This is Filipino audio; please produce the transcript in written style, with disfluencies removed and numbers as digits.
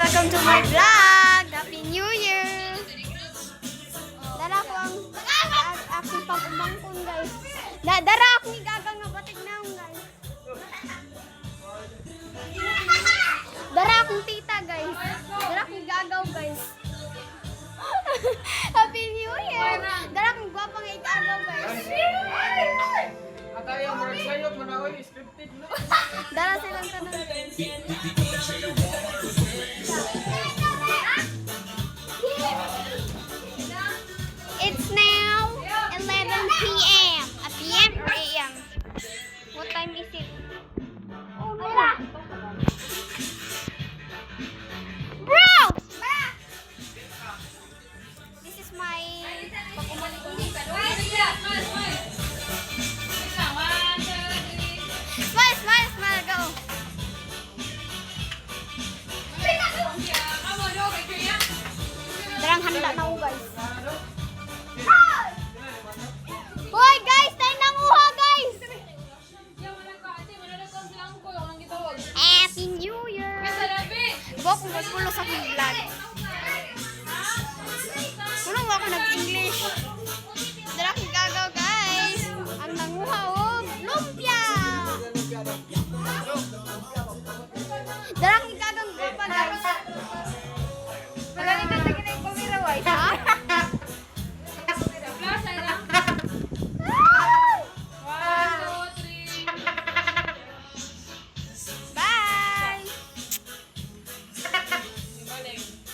welcome to my vlog! Happy New Year! Dara ko ang aking pag-umangkon, guys. Dara akong igagang nga batik na akong, guys. Dara akong tita, guys. Dara akong igagaw, guys. Happy New Year! Dara akong gwapang igagaw, guys. Atayo, murag sayop, manaoy, scripted, no? Dara silang tanong. It's now 11 p.m. A p.m. or a.m.? What time is it? Oh, no. Bro! This is my... Smile, smile, smile, go! Darang handa na ako, guys. Hoy, guys! Tayo nang uha, guys! Happy New Year! Bo, kung magpulo sa aking vlog. Kulong ako nag-English.